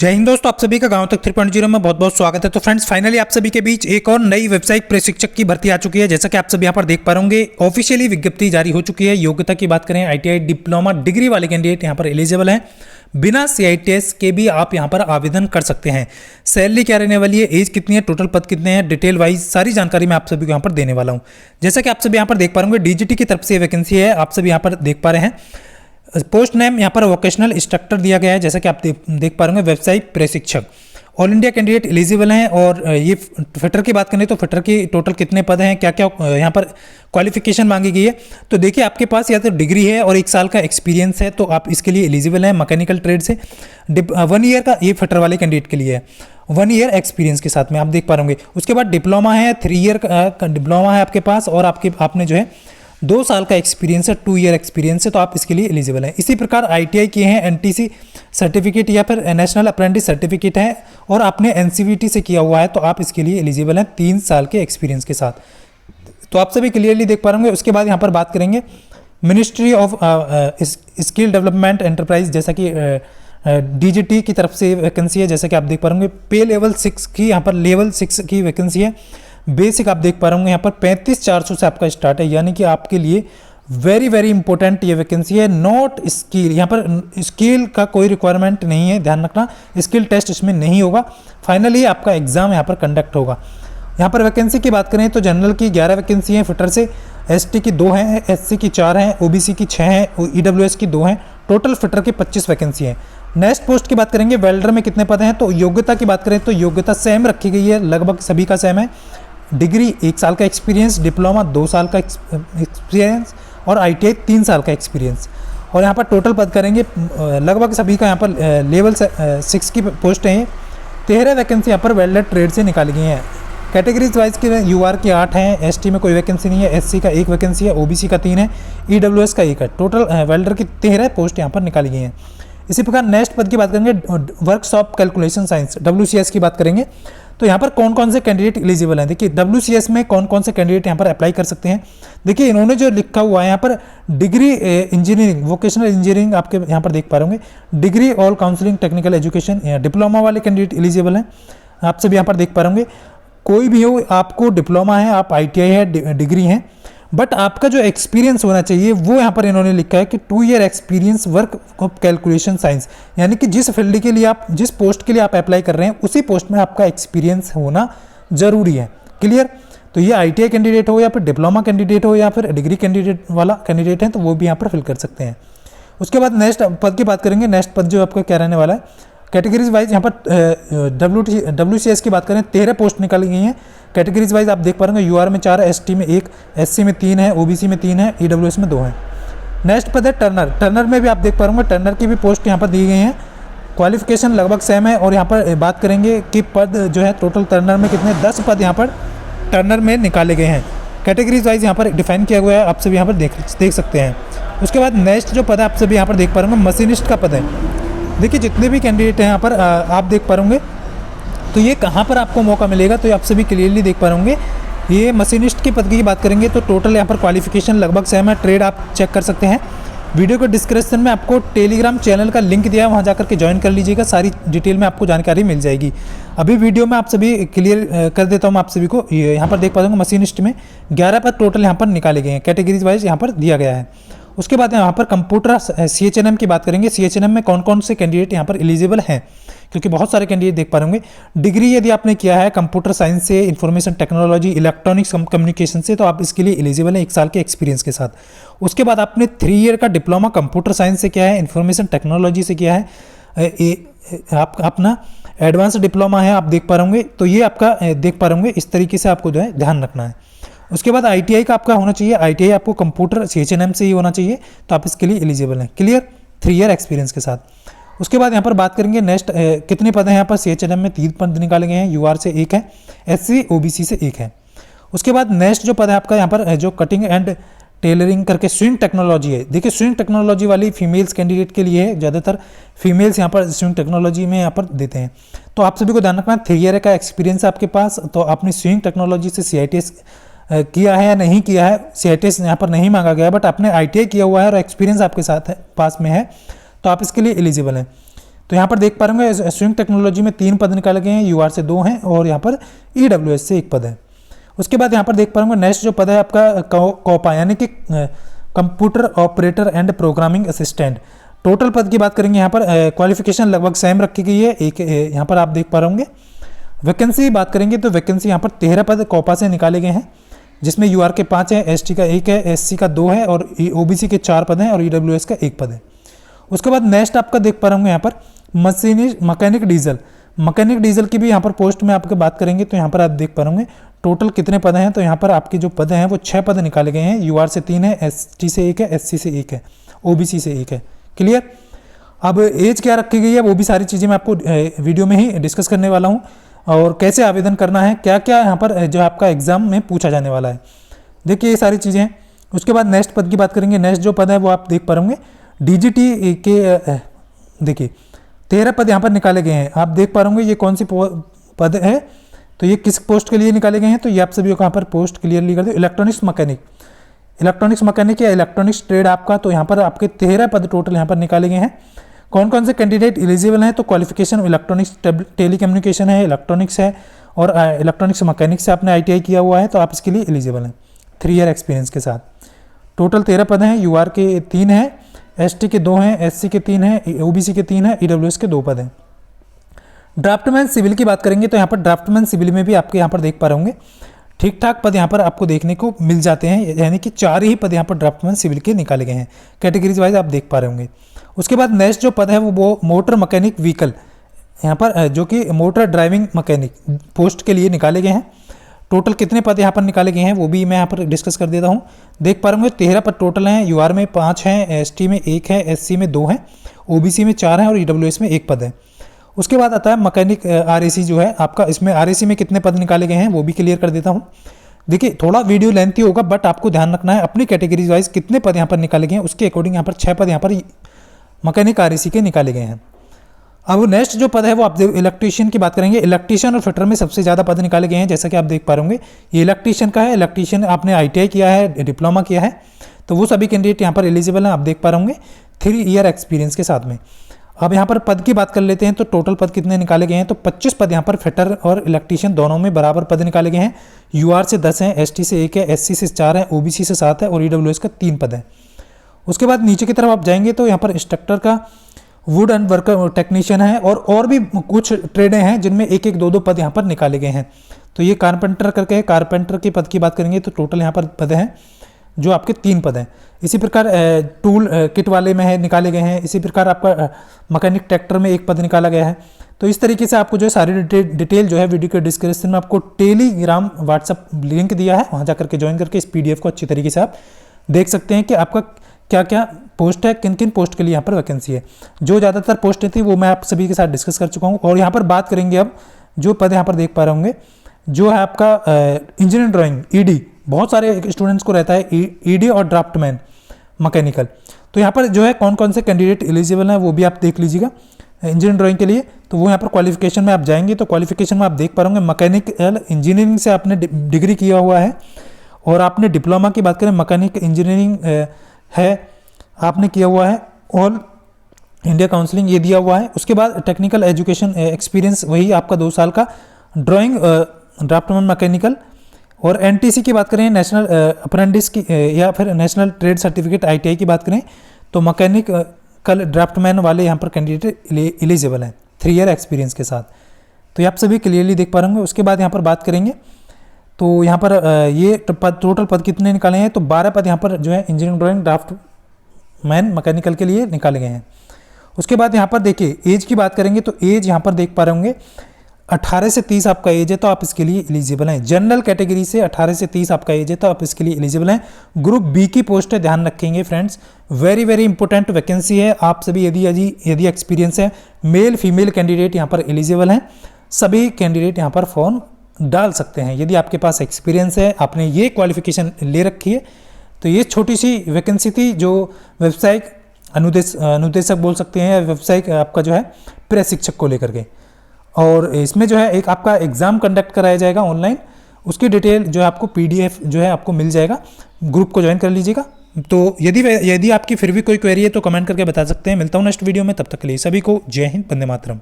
जय हिंद दोस्तों, आप सभी का गांव तक 3.0 में बहुत बहुत स्वागत है। तो फ्रेंड्स, फाइनली आप सभी के बीच एक और नई वेबसाइट प्रशिक्षक की भर्ती आ चुकी है। जैसा कि आप सभी यहाँ पर देख पा रहे होंगे, ऑफिशियली विज्ञप्ति जारी हो चुकी है। योग्यता की बात करें, आईटीआई डिप्लोमा डिग्री वाले कैंडिडेट यहाँ पर एलिजिबल हैं। बिना सीआईटीएस के भी आप यहाँ पर आवेदन कर सकते हैं। सैलरी क्या रहने वाली है, एज कितनी है, टोटल पद कितने हैं, डिटेल वाइज सारी जानकारी मैं आप सभी को यहाँ पर देने वाला हूँ। जैसा कि आप सभी यहाँ पर देख पा रहे होंगे, डीजीटी की तरफ से वैकेंसी है, आप सभी यहाँ पर देख पा रहे हैं। पोस्ट नेम यहाँ पर वोकेशनल इंस्ट्रक्टर दिया गया है। जैसा कि आप देख पा रहे होंगे, वेबसाइट प्रशिक्षक। ऑल इंडिया कैंडिडेट एलिजिबल हैं। और ये फिटर की बात करें तो फिटर की टोटल कितने पद हैं, क्या क्या यहाँ पर क्वालिफिकेशन मांगी गई है। तो देखिए, आपके पास या तो डिग्री है और 1 साल का एक्सपीरियंस है तो आप इसके लिए एलिजिबल हैं मैकेनिकल ट्रेड से। 1 ईयर का ये फिटर वाले कैंडिडेट के लिए है, 1 ईयर एक्सपीरियंस के साथ में आप देख पा रहे होंगे। उसके बाद डिप्लोमा है, 3 ईयर का डिप्लोमा है आपके पास, और आपने जो है 2 साल का एक्सपीरियंस है, 2 ईयर एक्सपीरियंस है, तो आप इसके लिए एलिजिबल हैं। इसी प्रकार आईटीआई किए हैं, एनटीसी सर्टिफिकेट या फिर नेशनल अप्रेंटिस सर्टिफिकेट है, और आपने एनसीवीटी से किया हुआ है तो आप इसके लिए एलिजिबल हैं 3 साल के एक्सपीरियंस के साथ। तो आप सभी क्लियरली देख पा रहे होंगे। उसके बाद यहाँ पर बात करेंगे ministry of skill development enterprise, जैसा कि डीजीटी की तरफ से वैकेंसी है। जैसा कि आप देख पा रहे होंगे, पे लेवल 6 की यहाँ पर लेवल 6 की वैकेंसी है। बेसिक आप देख पा रहे होंगे यहाँ पर 35,400 से आपका स्टार्ट है, यानी कि आपके लिए वेरी वेरी इंपॉर्टेंट ये वैकेंसी है। नॉट स्किल, यहाँ पर स्किल का कोई रिक्वायरमेंट नहीं है, ध्यान रखना। स्किल टेस्ट इसमें नहीं होगा, फाइनली आपका एग्जाम यहाँ पर कंडक्ट होगा। यहाँ पर वैकेंसी की बात करें तो जनरल की 11 वैकेंसी हैं, फिटर से एसटी की 2 हैं, एससी की 4 हैं, ओबीसी की 6 हैं, ईडब्ल्यूएस की 2 हैं। टोटल फिटर की 25 वैकेंसी हैं। नेक्स्ट पोस्ट की बात करेंगे, वेल्डर में कितने पद हैं। तो योग्यता की बात करें तो योग्यता सेम रखी गई है, लगभग सभी का सेम है। डिग्री 1 साल का एक्सपीरियंस, डिप्लोमा 2 साल का एक्सपीरियंस, और आईटीआई 3 साल का एक्सपीरियंस। और यहाँ पर टोटल पद करेंगे लगभग सभी का यहाँ पर लेवल 6 की पोस्ट है। 13 वैकेंसी यहाँ पर वेल्डर ट्रेड से निकाली गई हैं। कैटेगरीज वाइज की यूआर की 8 हैं, एसटी में कोई वैकेंसी नहीं है, एससी का 1 वैकेंसी है, ओबीसी का 3 है, ईडब्ल्यूएस का 1 है। टोटल वेल्डर की 13 पोस्ट यहाँ पर निकाली गई हैं। इसी प्रकार नेक्स्ट पद की बात करेंगे, वर्कशॉप कैलकुलेशन साइंस, डब्ल्यूसीएस की बात करेंगे। तो यहाँ पर कौन कौन से कैंडिडेट एलिजिबल हैं। देखिए, डब्ल्यूसीएस में कौन कौन से कैंडिडेट यहाँ पर अप्लाई कर सकते हैं। देखिए, इन्होंने जो लिखा हुआ है यहाँ पर, डिग्री इंजीनियरिंग, वोकेशनल इंजीनियरिंग आपके यहाँ पर देख पा रहे होंगे, degree all counselling technical education, diploma वाले कैंडिडेट एलिजिबल हैं। आप सभी यहाँ पर देख पा रहे होंगे, कोई भी हो, आपको डिप्लोमा है, आप आईटीआई है, डिग्री है, बट आपका जो एक्सपीरियंस होना चाहिए वो यहाँ पर इन्होंने लिखा है कि 2 year experience work of calculation science, यानी कि जिस फील्ड के लिए आप, जिस पोस्ट के लिए आप अप्लाई कर रहे हैं उसी पोस्ट में आपका एक्सपीरियंस होना जरूरी है। क्लियर। तो ये आईटीआई कैंडिडेट हो या फिर डिप्लोमा कैंडिडेट हो या फिर डिग्री कैंडिडेट वाला कैंडिडेट है तो वो भी यहाँ पर फिल कर सकते हैं। उसके बाद नेक्स्ट पद की बात करेंगे। नेक्स्ट पद जो आपका क्या रहने वाला है, कैटेगरीज वाइज यहाँ पर डब्ल्यूसीएस की बात करें 13 पोस्ट निकाली गई हैं। कैटेगरीज वाइज आप देख पा रहे हैं, यूआर में 4 है, एसटी में 1, एससी में 3 है, ओबीसी में 3 है, ईडब्ल्यूएस में 2 है। नेक्स्ट पद है टर्नर। टर्नर में भी आप देख पा रहे हैं, टर्नर की भी पोस्ट यहाँ पर दी गई हैं। क्वालिफिकेशन लगभग सेम है। और यहाँ पर बात करेंगे कि पद जो है टोटल टर्नर में कितने, 10 पद यहाँ पर टर्नर में निकाले गए हैं। कैटेगरीज वाइज यहाँ पर डिफाइन किया गया है, आप सभी यहाँ पर देख सकते हैं। उसके बाद नेक्स्ट जो पद है आप सभी यहाँ पर देख पा रहे होंगे, मशीनिस्ट का पद है। देखिए, जितने भी कैंडिडेट हैं यहाँ पर आप देख पा रहे होंगे, तो ये कहाँ पर आपको मौका मिलेगा तो ये आप सभी क्लियरली देख पा रहे होंगे। ये मशीनिस्ट के पद की बात करेंगे तो टोटल यहाँ पर क्वालिफिकेशन लगभग सेम है। ट्रेड आप चेक कर सकते हैं। वीडियो के डिस्क्रिप्शन में आपको टेलीग्राम चैनल का लिंक दिया है, वहाँ जाकर के ज्वाइन कर लीजिएगा, सारी डिटेल में आपको जानकारी मिल जाएगी। अभी वीडियो में आप सभी क्लियर कर देता हूँ मैं आप सभी को। यहाँ पर देख पा रहे मशीनिस्ट में 11 पद टोटल यहाँ पर निकाले गए हैं, कैटेगरीज वाइज यहाँ पर दिया गया है। उसके बाद यहाँ पर कंप्यूटर सीएचएनएम की बात करेंगे। सीएचएनएम में कौन कौन से कैंडिडेट यहाँ पर एलिजिबल हैं, क्योंकि बहुत सारे कैंडिडेट देख पा रहे होंगे। डिग्री यदि आपने किया है कंप्यूटर साइंस से, इंफॉर्मेशन टेक्नोलॉजी, इलेक्ट्रॉनिक्स कम्युनिकेशन से, तो आप इसके लिए एलिजिबल हैं 1 साल के एक्सपीरियंस के साथ। उसके बाद आपने 3 ईयर का डिप्लोमा कंप्यूटर साइंस से किया है, इंफॉर्मेशन टेक्नोलॉजी से किया है, आप अपना एडवांस डिप्लोमा है, आप देख पा रहे होंगे। तो ये आपका देख पा रहे होंगे, इस तरीके से आपको जो है ध्यान रखना है। उसके बाद आईटीआई का आपका होना चाहिए, आईटीआई आपको कंप्यूटर सीएचएनएम से ही होना चाहिए, तो आप इसके लिए एलिजिबल हैं। क्लियर, 3 ईयर एक्सपीरियंस के साथ। उसके बाद यहाँ पर बात करेंगे नेक्स्ट कितने पद हैं यहाँ पर। सीएचएनएम में 3 पद निकाले गए हैं, यूआर से 1 है, एससी ओबीसी से 1 है। उसके बाद नेक्स्ट जो पद है आपका यहाँ पर जो कटिंग एंड टेलरिंग करके स्विंग टेक्नोलॉजी है। देखिए, स्विंग टेक्नोलॉजी वाली फीमेल्स कैंडिडेट के लिए है, ज़्यादातर फीमेल्स यहाँ पर स्विंग टेक्नोलॉजी में यहाँ पर देते हैं। तो आप सभी को ध्यान रखना, 3 ईयर का एक्सपीरियंस है आपके पास, तो आपने स्विंग टेक्नोलॉजी से सीआईटीएस किया है या नहीं किया है, सीआईटीएस यहाँ पर नहीं मांगा गया, बट आपने आईटीआई किया हुआ है और एक्सपीरियंस आपके साथ है, पास में है, तो आप इसके लिए एलिजिबल हैं। तो यहाँ पर देख पा रहे होंगे स्विंग टेक्नोलॉजी में 3 पद निकाले गए हैं, यूआर से 2 हैं और यहाँ पर ईडब्ल्यूएस से 1 पद है। उसके बाद यहाँ पर देख पा रहे होंगे नेक्स्ट जो पद है आपका कॉपा यानी कि computer operator and programming assistant. Total पद की बात करेंगे यहाँ पर क्वालिफिकेशन लगभग सेम रखी गई है, एक यहाँ पर आप देख पा रहे होंगे। वैकेंसी बात करेंगे तो वैकेंसी यहाँ पर 13 पद कॉपा से निकाले गए हैं, जिसमें यूआर के 5 है, एसटी का 1 है, एससी का 2 है और ओबीसी के 4 पद हैं और ईडब्ल्यूएस का 1 पद है। उसके बाद नेक्स्ट आपका देख पा रहे होंगे यहाँ पर machinist mechanic diesel. Mechanic diesel की भी यहाँ पर पोस्ट में आपके बात करेंगे तो यहाँ पर आप देख पा रहे होंगे टोटल कितने पद हैं। तो यहाँ पर आपके जो पद हैं वो 6 पद निकाले गए हैं, यूआर से 3 है, एसटी से 1 है, एससी से 1 है, ओबीसी से 1 है। क्लियर। अब एज क्या रखी गई है वो भी सारी चीज़ें मैं आपको वीडियो में ही डिस्कस करने वाला हूँ, और कैसे आवेदन करना है, क्या क्या यहाँ पर जो आपका एग्जाम में पूछा जाने वाला है, देखिए ये सारी चीज़ें हैं। उसके बाद नेक्स्ट पद की बात करेंगे। नेक्स्ट जो पद है वो आप देख पा होंगे डीजीटी के, देखिए 13 पद यहाँ पर निकाले गए हैं, आप देख पा होंगे ये कौन सी पद है, तो ये किस पोस्ट के लिए निकाले गए हैं, तो ये आप सभी को यहाँ पर पोस्ट क्लियरली कर दो। इलेक्ट्रॉनिक्स मैकेनिक या इलेक्ट्रॉनिक्स ट्रेड आपका, तो यहाँ पर आपके 13 पद टोटल यहाँ पर निकाले गए हैं। कौन कौन से कैंडिडेट एलिजिबल हैं, तो क्वालिफिकेशन इलेक्ट्रॉनिक्स टेलीकम्युनिकेशन है, इलेक्ट्रॉनिक्स है और इलेक्ट्रॉनिक्स मैकेनिक्स से आपने आईटीआई किया हुआ है तो आप इसके लिए एलिजिबल हैं 3 ईयर एक्सपीरियंस के साथ। टोटल 13 पद हैं, यूआर के 3 हैं, एसटी के 2 हैं, एससी के 3 हैं, ओबीसी के 3 हैं, ईडब्ल्यूएस के 2 पद हैं। ड्राफ्टमैन सिविल की बात करेंगे तो यहाँ पर ड्राफ्टमैन सिविल में भी आपके यहाँ पर देख पा रहे होंगे ठीक ठाक पद यहाँ पर आपको देखने को मिल जाते हैं, यानी कि 4 ही पद यहाँ पर ड्राफ्टमैन सिविल के निकाले गए हैं, कैटेगरीज वाइज आप देख पा रहे होंगे। उसके बाद नेक्स्ट जो पद है वो मोटर मैकेनिक व्हीकल, यहाँ पर जो कि मोटर ड्राइविंग मैकेनिक पोस्ट के लिए निकाले गए हैं। टोटल कितने पद यहाँ पर निकाले गए हैं वो भी मैं यहाँ पर डिस्कस कर देता हूँ। देख पा रहे होंगे 13 पद टोटल हैं, यूआर में 5 हैं, एसटी में 1 है, एससी में 2 हैं, ओबीसी में 4 हैं और ईडब्ल्यूएस में 1 पद है। उसके बाद आता है मैकेनिक आरएसी जो है आपका, इसमें आरएसी में कितने पद निकाले गए हैं वो भी क्लियर कर देता हूँ। देखिए थोड़ा वीडियो लेंथी होगा बट आपको ध्यान रखना है अपनी कैटेगरीज वाइज कितने पद यहाँ पर निकाले गए हैं उसके अकॉर्डिंग यहाँ पर 6 पद यहाँ पर मैकेनिक आरएसी के निकाले गए हैं। अब नेक्स्ट जो पद है वो आप इलेक्ट्रीशियन की बात करेंगे। इलेक्ट्रीशियन और फिटर में सबसे ज़्यादा पद निकाले गए हैं, जैसा कि आप देख पा रहे होंगे ये इलेक्ट्रीशियन का है। इलेक्ट्रीशियन आपने आईटीआई किया है, डिप्लोमा किया है, तो वो सभी कैंडिडेट यहाँ पर एलिजिबल हैं, आप देख पा रहे होंगे 3 ईयर एक्सपीरियंस के साथ में। अब यहाँ पर पद की बात कर लेते हैं तो टोटल पद कितने निकाले गए हैं, तो 25 पद यहाँ पर फिटर और इलेक्ट्रीशियन दोनों में बराबर पद निकाले गए हैं। यूआर से 10 हैं, एसटी से 1 है, एससी से 4 है, ओबीसी से 7 है और ईडब्ल्यूएस का 3 पद है। उसके बाद नीचे की तरफ आप जाएंगे तो यहाँ पर इंस्ट्रक्टर का, वुड एंड वर्कर टेक्नीशियन है और भी कुछ ट्रेडें हैं जिनमें 1-1, 2-2 पद यहाँ पर निकाले गए हैं। तो ये कारपेंटर करके है, कारपेंटर के पद की बात करेंगे तो टोटल यहाँ पर पद हैं जो आपके 3 पद हैं। इसी प्रकार टूल किट वाले में है निकाले गए हैं। इसी प्रकार आपका मैकेनिक ट्रैक्टर में 1 पद निकाला गया है। तो इस तरीके से आपको जो है सारी डिटेल जो है वीडियो के डिस्क्रिप्शन में आपको टेलीग्राम व्हाट्सअप लिंक दिया है, वहाँ जाकर के ज्वाइन करके इस पीडीएफ को अच्छी तरीके से आप देख सकते हैं कि आपका क्या क्या पोस्ट है, किन किन पोस्ट के लिए यहाँ पर वैकेंसी है। जो ज़्यादातर पोस्टें थी वो मैं आप सभी के साथ डिस्कस कर चुका हूँ। और यहाँ पर बात करेंगे अब जो पद यहाँ पर देख पा रहे होंगे जो है आपका इंजीनियरिंग ड्राइंग ईडी, बहुत सारे स्टूडेंट्स को रहता है ईडी और ड्राफ्टमैन मैकेनिकल। तो यहाँ पर जो है कौन कौन से कैंडिडेट एलिजिबल हैं वो भी आप देख लीजिएगा इंजीनियरिंग ड्राइंग के लिए। तो वो यहाँ पर क्वालिफिकेशन में आप जाएंगे तो क्वालिफिकेशन में आप देख पा रहे होंगे मैकेनिकल इंजीनियरिंग से आपने डिग्री किया हुआ है और आपने डिप्लोमा की बात करें मैकेनिक इंजीनियरिंग है आपने किया हुआ है, ऑल इंडिया काउंसलिंग ये दिया हुआ है। उसके बाद टेक्निकल एजुकेशन एक्सपीरियंस वही आपका 2 साल का ड्राइंग ड्राफ्टमैन मैकेनिकल। और एनटीसी की बात करें नेशनल अप्रेंटिस की या फिर नेशनल ट्रेड सर्टिफिकेट आईटीआई की बात करें तो मैकेनिकल ड्राफ्टमैन वाले यहाँ पर कैंडिडेट एलिजिबल हैं 3 ईयर एक्सपीरियंस के साथ। तो ये आप सभी क्लियरली देख पा रहे होंगे। उसके बाद यहाँ पर बात करेंगे तो यहाँ पर ये टोटल पद कितने निकाले हैं, तो 12 पद यहाँ पर जो है इंजीनियरिंग ड्राइंग ड्राफ्टमैन मैकेनिकल के लिए निकाले गए हैं। उसके बाद यहाँ पर देखिए एज की बात करेंगे तो एज यहाँ पर देख पा रहे होंगे 18 से 30 आपका एज है तो आप इसके लिए एलिजिबल हैं। जनरल कैटेगरी से 18 से 30 आपका एज है तो आप इसके लिए एलिजिबल हैं। ग्रुप बी की पोस्ट है, ध्यान रखेंगे friends, very very important vacancy है। आप सभी यदि एक्सपीरियंस है, मेल फीमेल कैंडिडेट यहाँ पर एलिजिबल हैं। सभी कैंडिडेट यहाँ पर फॉर्म डाल सकते हैं यदि आपके पास एक्सपीरियंस है, आपने ये क्वालिफिकेशन ले रखी है। तो ये छोटी सी वैकेंसी थी जो व्यवसायिक अनुदेशक बोल सकते हैं, व्यवसायिक आपका जो है प्रशिक्षक को लेकर के। और इसमें जो है एक आपका एग्ज़ाम कंडक्ट कराया जाएगा ऑनलाइन, उसकी डिटेल जो है आपको पीडीएफ जो है आपको मिल जाएगा। ग्रुप को ज्वाइन कर लीजिएगा। तो यदि आपकी फिर भी कोई क्वेरी है तो कमेंट करके बता सकते हैं। मिलता हूँ नेक्स्ट वीडियो में, तब तक के लिए सभी को जय हिंद, वंदे मातरम।